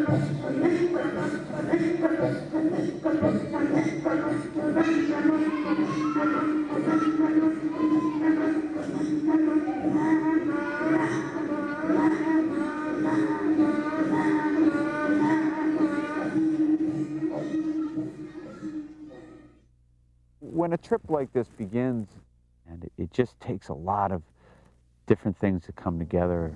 When a trip like this begins, and it just takes a lot of different things to come together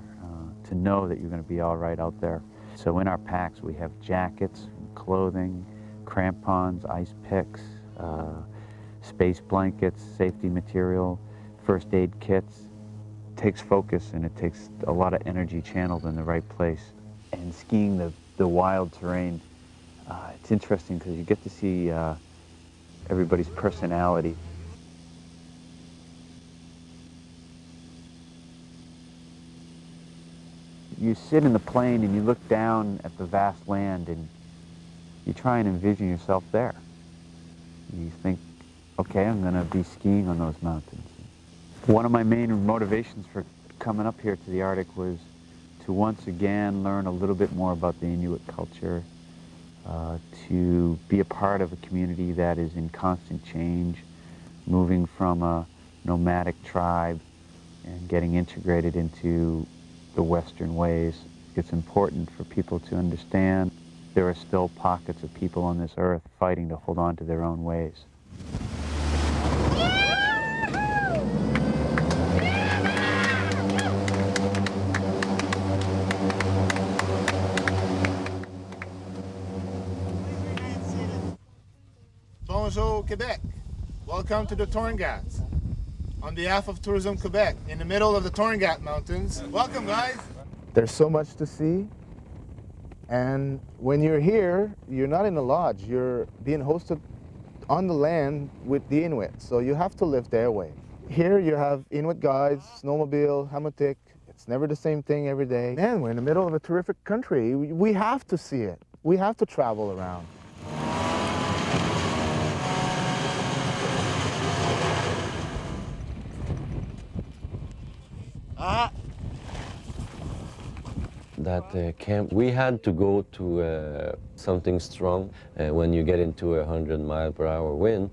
to know that you're going to be all right out there. So in our packs we have jackets, clothing, crampons, ice picks, space blankets, safety material, first aid kits. It takes focus and it takes a lot of energy channeled in the right place. And skiing the wild terrain, it's interesting because you get to see everybody's personality. You sit in the plane and you look down at the vast land and you try and envision yourself there. You think, okay, I'm going to be skiing on those mountains. One of my main motivations for coming up here to the Arctic was to once again learn a little bit more about the Inuit culture, to be a part of a community that is in constant change, moving from a nomadic tribe and getting integrated into the Western ways. It's important for people to understand there are still pockets of people on this earth fighting to hold on to their own ways. Bonjour, Quebec. Welcome to the Torngats. On behalf of Tourism Quebec, in the middle of the Torngat Mountains. Welcome, guys. There's so much to see, and when you're here, you're not in a lodge. You're being hosted on the land with the Inuit, so you have to live their way. Here you have Inuit guides, snowmobile, hammock. It's never the same thing every day. Man, we're in the middle of a terrific country. We have to see it. We have to travel around. That camp, we had to go to something strong. When you get into 100-mile-per-hour wind,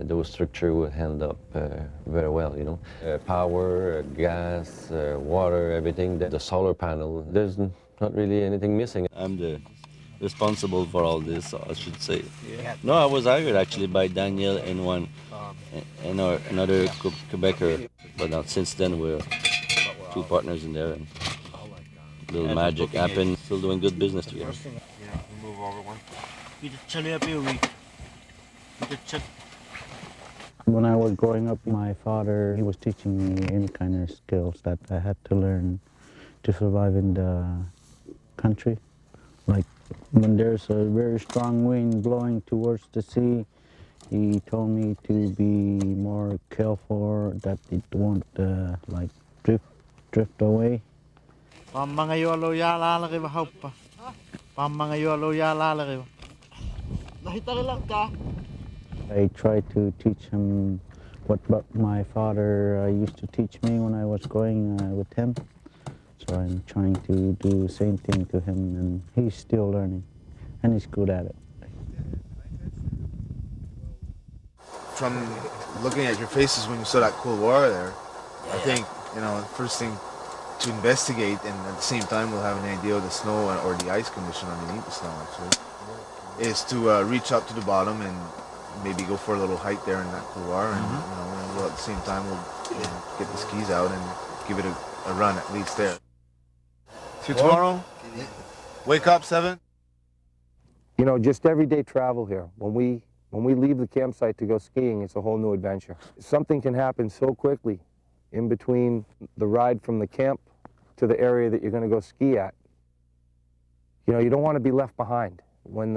those structures will end up very well, you know. Power, gas, water, everything. The solar panel, there's not really anything missing. I'm the responsible for all this, I should say. Yeah. No, I was hired actually by Daniel and another Quebecer, but since then we're two partners in there. And little magic happened. Still doing good business together. Yeah, move over one. When I was growing up, my father, he was teaching me any kind of skills that I had to learn to survive in the country. Like when there's a very strong wind blowing towards the sea, he told me to be more careful that it won't like drift away. I try to teach him what my father used to teach me when I was going with him. So I'm trying to do the same thing to him, and he's still learning, and he's good at it. From looking at your faces when you saw that cold water there, I think, you know, the first thing to investigate, and at the same time we'll have an idea of the snow or the ice condition underneath the snow actually, is to reach up to the bottom and maybe go for a little hike there in that couloir, and you know, and we'll, at the same time we'll get the skis out and give it a run at least there. See you tomorrow. Wake up 7. You know, just everyday travel here. When we leave the campsite to go skiing, it's a whole new adventure. Something can happen so quickly in between the ride from the camp to the area that you're going to go ski at. You know, you don't want to be left behind. When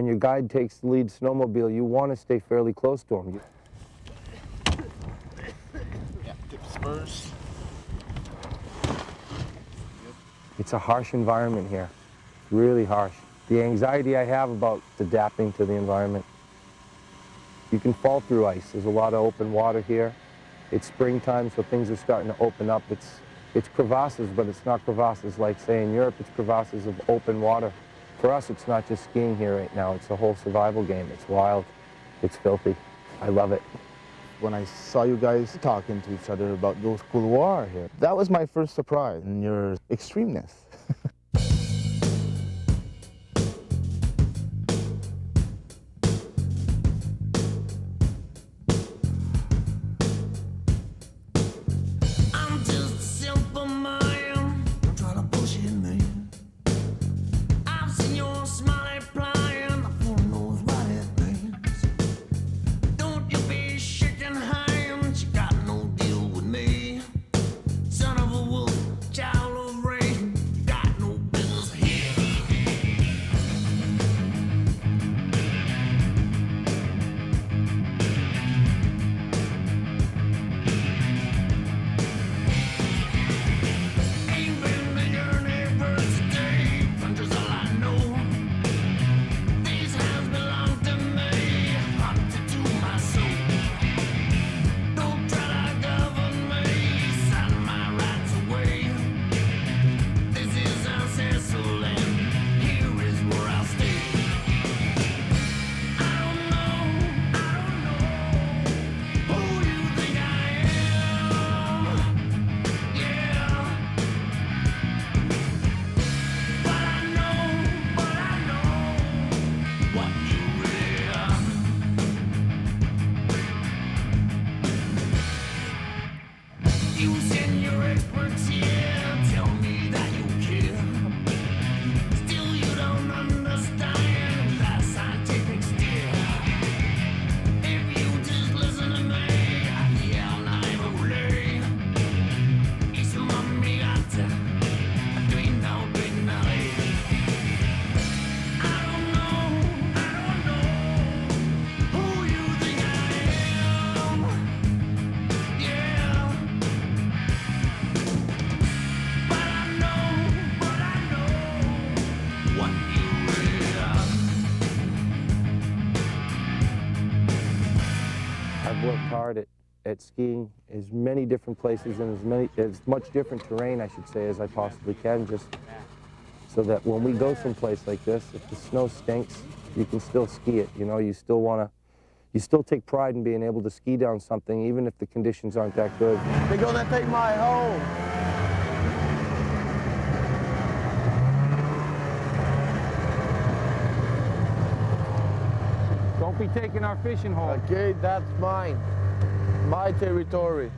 your guide takes the lead snowmobile, you want to stay fairly close to him. Yeah, dip spurs. It's a harsh environment here, really harsh. The anxiety I have about adapting to the environment. You can fall through ice. There's a lot of open water here. It's springtime, so things are starting to open up. It's crevasses, but it's not crevasses like, say, in Europe. It's crevasses of open water. For us, it's not just skiing here right now. It's a whole survival game. It's wild. It's filthy. I love it. When I saw you guys talking to each other about those couloirs here, that was my first surprise in your extremeness. At skiing as many different places and as much different terrain, I should say, as I possibly can, just so that when we go someplace like this, if the snow stinks, you can still ski it. You know, you still take pride in being able to ski down something, even if the conditions aren't that good. They're gonna take my home. Don't be taking our fishing home. Okay, that's mine. My territory.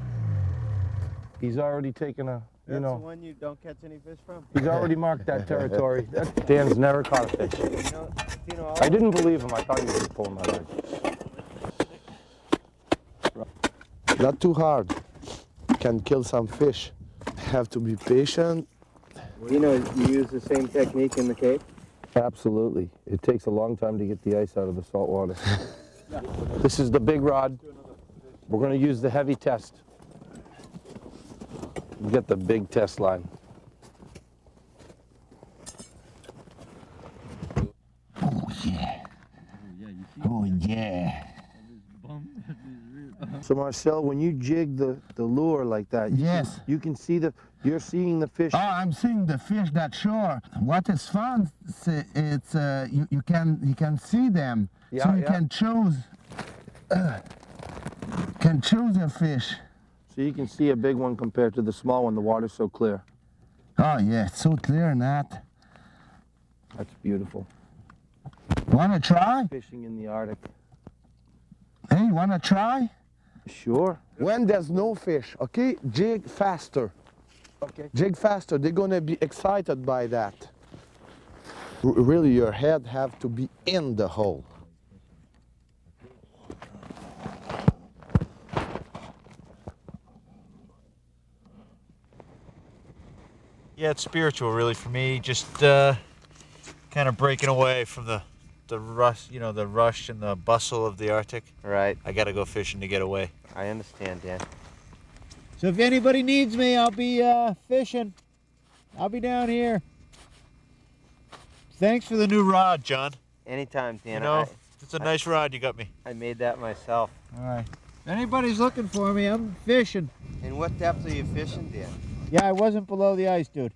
He's already taken a, you know. That's the one you don't catch any fish from? He's already marked that territory. Dan's never caught a fish. I didn't believe him. I thought he was pulling my leg. Not too hard. Can kill some fish. Have to be patient. You know, you use the same technique in the Cape? Absolutely. It takes a long time to get the ice out of the salt water. This is the big rod. We're going to use the heavy test. We get the big test line. Oh yeah. Oh yeah. So Marcel, when you jig the lure like that, Yes. you can see you're seeing the fish. Oh, I'm seeing the fish that shore. What is fun? It's you can see them, Yeah, so you yeah. can choose a fish. So you can see a big one compared to the small one. The water's so clear. Oh yeah, it's so clear, Nat. That's beautiful. Wanna try? Fishing in the Arctic. Hey, wanna try? Sure. When there's no fish, okay, jig faster. Okay. Jig faster. They're gonna be excited by that. Really, your head have to be in the hole. Yeah, it's spiritual, really, for me. Just kind of breaking away from the rush, you know, the rush and the bustle of the Arctic. Right. I got to go fishing to get away. I understand, Dan. So if anybody needs me, I'll be fishing. I'll be down here. Thanks for the new rod, John. Anytime, Dan. You know, it's a nice rod you got me. I made that myself. All right. If anybody's looking for me, I'm fishing. And what depth are you fishing, Dan? Yeah, I wasn't below the ice, dude.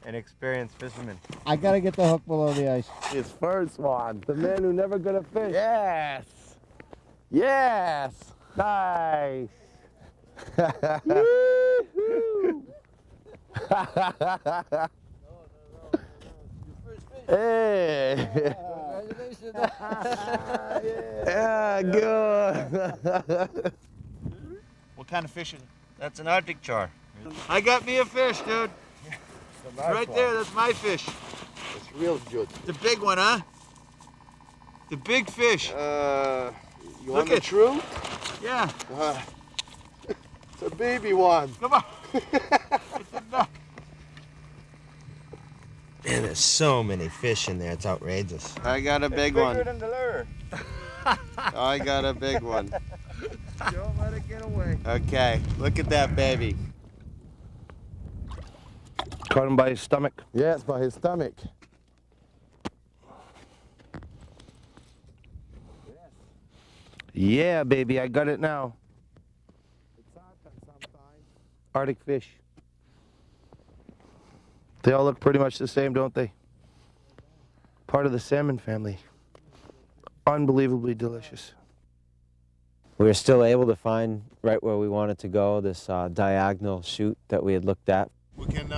An experienced fisherman. I gotta get the hook below the ice. His first one. The man who never got a fish. Yes. Yes. Nice. Woo-hoo. Hey. Congratulations. Yeah, good. What kind of fish is it? That's an Arctic char. I got me a fish, dude. Right there, that's my fish. It's real good. The big one, huh? The big fish. You Look want the at- truth? Yeah, It's a baby one. come on. Man, there's so many fish in there. It's outrageous. I got a big one. than the lure. I got a big one. Don't let it get away. Okay, look at that baby. Caught him by his stomach. Yes, by his stomach. Yeah, baby, I got it now. Arctic fish. They all look pretty much the same, don't they? Part of the salmon family. Unbelievably delicious. We were still able to find right where we wanted to go, this diagonal chute that we had looked at. We can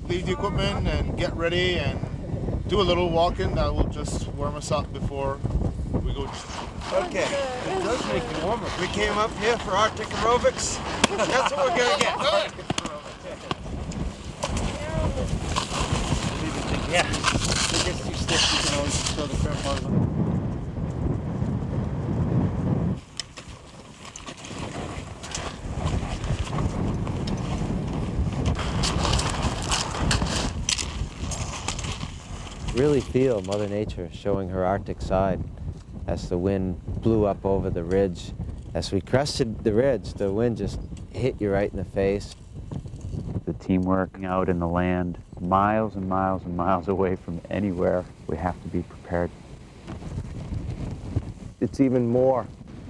leave the equipment and get ready and do a little walking that will just warm us up before we go. Okay, it does make you warmer. We came up here for Arctic aerobics. That's what we're gonna get. Yeah. If it gets too stiff, you can always throw the crap out of them. Really feel Mother Nature showing her Arctic side as the wind blew up over the ridge. As we crested the ridge, the wind just hit you right in the face. The teamwork out in the land, miles and miles and miles away from anywhere. We have to be prepared. It's even more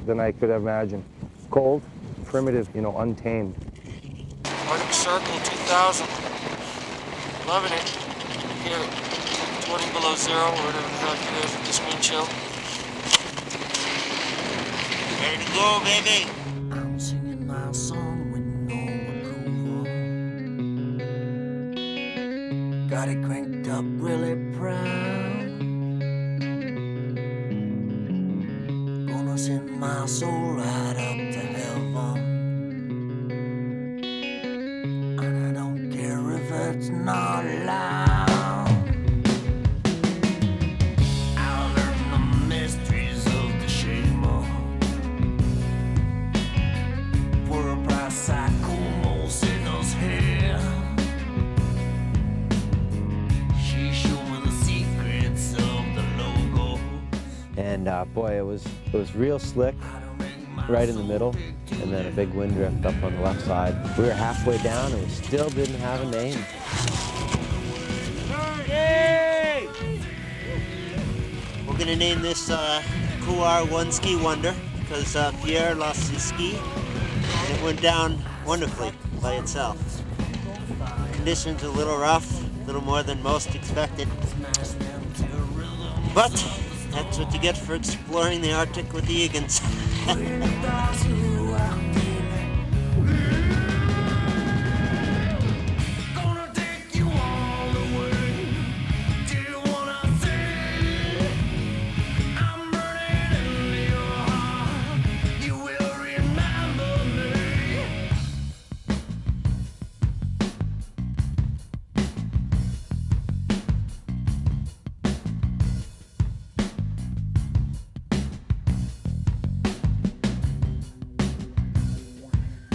than I could imagine. Cold, primitive, untamed. Arctic Circle 2000. Loving it. Here, 20 below zero, or whatever the hell it is with this wind chill. Ready to go, baby. I'm singing my song with no approval. Got it cranked up really proud. Gonna send my soul right up to heaven. And I don't care if it's not loud. I'll learn the mysteries of the shamer. For a price I call most sinners here. She showed me the secrets of the logo. And boy, it was real slick right in the middle, and then a big wind drift up on the left side. We were halfway down and we still didn't have a name. Yay! We're gonna name this Kuar One Ski Wonder because Pierre lost his ski and it went down wonderfully by itself. Conditions a little rough, a little more than most expected. But that's what you get for exploring the Arctic with the Egans.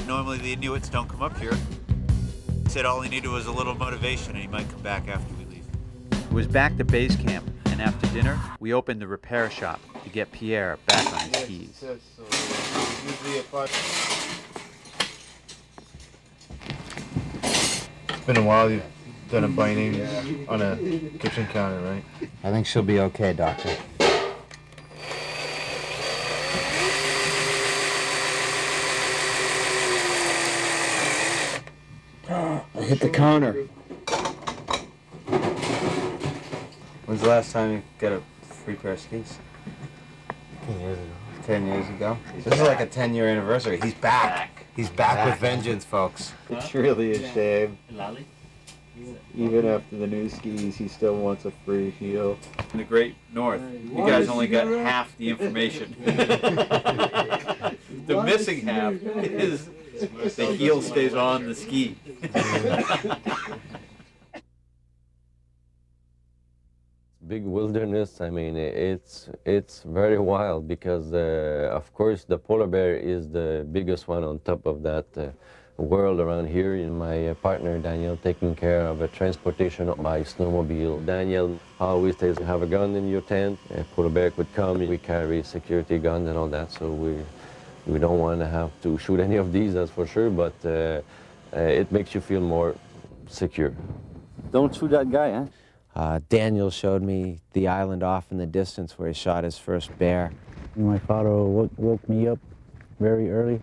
Normally the Inuits don't come up here. He said all he needed was a little motivation and he might come back after we leave. It was back to base camp, and after dinner, we opened the repair shop to get Pierre back on his skis. It's been a while you've done a binding on a kitchen counter, right? I think she'll be okay, Doctor. I hit the counter. When's the last time you got a free pair of skis? 10 years ago. 10 years ago? This is like a 10-year anniversary. He's back. He's back with vengeance, folks. It's really a shame. Even after the new skis, he still wants a free heel. In the Great North, you guys only got half the information. The missing half is the heel stays on the ski. Big wilderness. I mean, it's very wild because, of course, the polar bear is the biggest one on top of that world around here. And my partner Daniel taking care of a transportation by snowmobile. Daniel always says, have a gun in your tent. A polar bear could come. We carry security guns and all that, so we don't want to have to shoot any of these, that's for sure. But it makes you feel more secure. Don't shoot that guy, huh? Daniel showed me the island off in the distance where he shot his first bear. My father woke me up very early.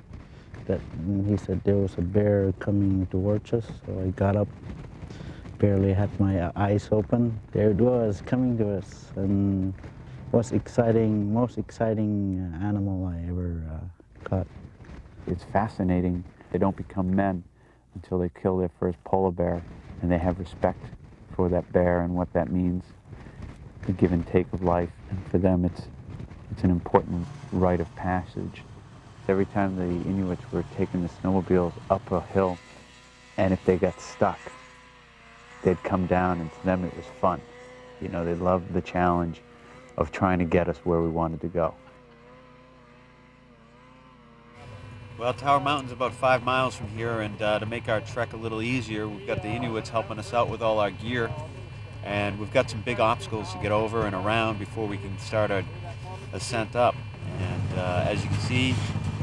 And he said there was a bear coming towards us, so I got up, barely had my eyes open. There it was, coming to us, and was exciting, most exciting animal I ever caught. It's fascinating. They don't become men until they kill their first polar bear, and they have respect for that bear and what that means, the give and take of life. And for them, it's an important rite of passage. Every time the Inuits were taking the snowmobiles up a hill, and if they got stuck, they'd come down, and to them it was fun. You know, they loved the challenge of trying to get us where we wanted to go. Well, Tower Mountain's about 5 miles from here, and to make our trek a little easier, we've got the Inuits helping us out with all our gear, and we've got some big obstacles to get over and around before we can start our ascent up. And as you can see,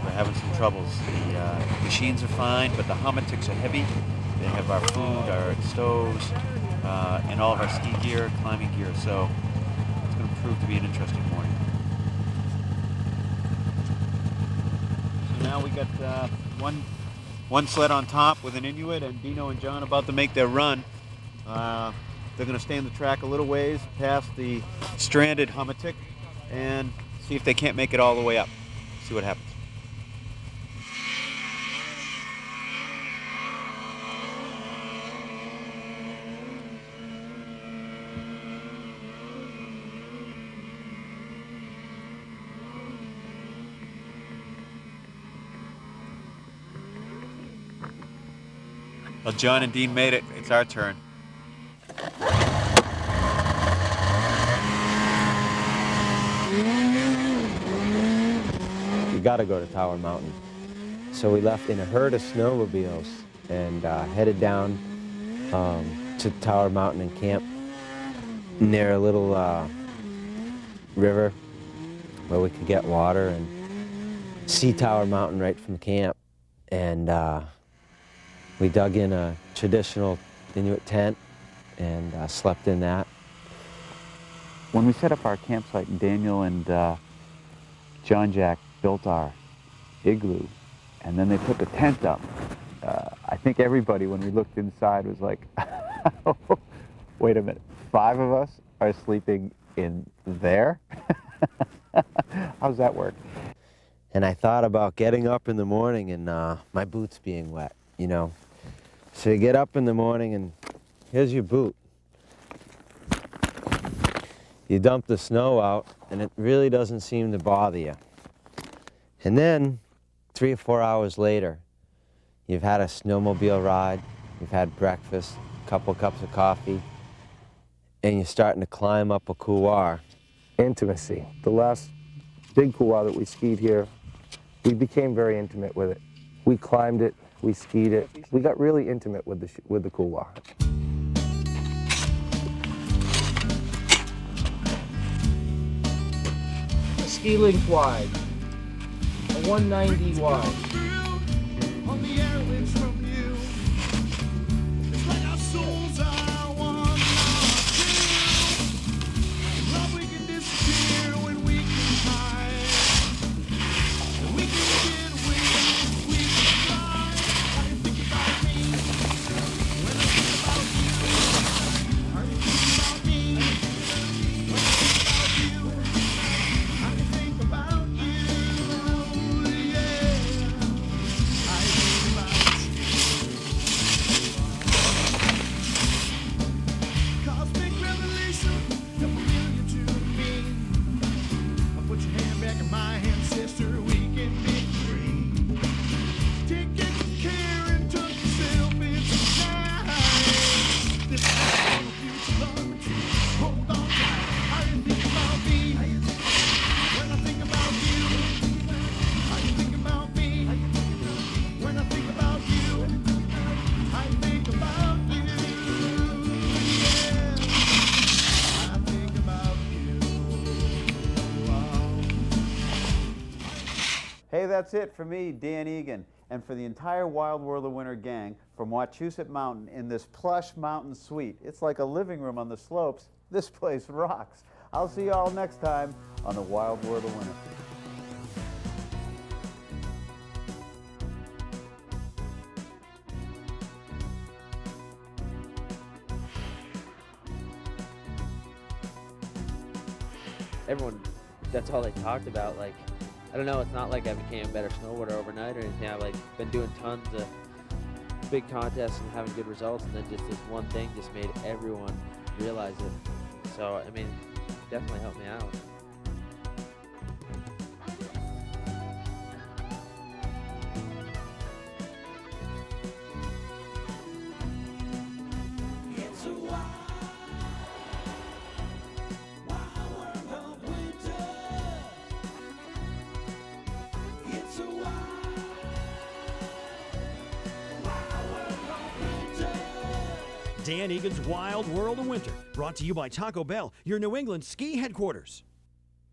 we're having some troubles. The machines are fine, but the hammocks are heavy. They have our food, our stoves, and all of our ski gear, climbing gear, so it's going to prove to be an interesting morning. So now we got one sled on top with an Inuit, and Dino and John about to make their run. They're going to stay on the track a little ways past the stranded hammock and see if they can't make it all the way up. See what happens. Well, John and Dean made it. It's our turn. We got to go to Tower Mountain. So we left in a herd of snowmobiles and headed down to Tower Mountain and camped near a little river where we could get water and see Tower Mountain right from camp. And we dug in a traditional Inuit tent and slept in that. When we set up our campsite, and Daniel and John Jack built our igloo, and then they put the tent up, I think everybody, when we looked inside, was like, wait a minute, 5 of us are sleeping in there? How's that work? And I thought about getting up in the morning and my boots being wet, you know. So you get up in the morning and here's your boot. You dump the snow out and it really doesn't seem to bother you. And then 3 or 4 hours later, you've had a snowmobile ride, you've had breakfast, a couple cups of coffee, and you're starting to climb up a couloir. Intimacy. The last big couloir that we skied here, we became very intimate with it. We climbed it, we skied it. We got really intimate with the couloir. A ski link wide, a 190 wide. that's it for me, Dan Egan, and for the entire Wild World of Winter gang from Wachusett Mountain in this plush mountain suite. It's like a living room on the slopes. This place rocks. I'll see you all next time on the Wild World of Winter. Everyone, that's all they talked about. Like, I don't know, it's not like I became a better snowboarder overnight or anything. I've like been doing tons of big contests and having good results, and then just this one thing just made everyone realize it. So, I mean, definitely helped me out. Dan Egan's Wild World of Winter, brought to you by Taco Bell, your New England ski headquarters.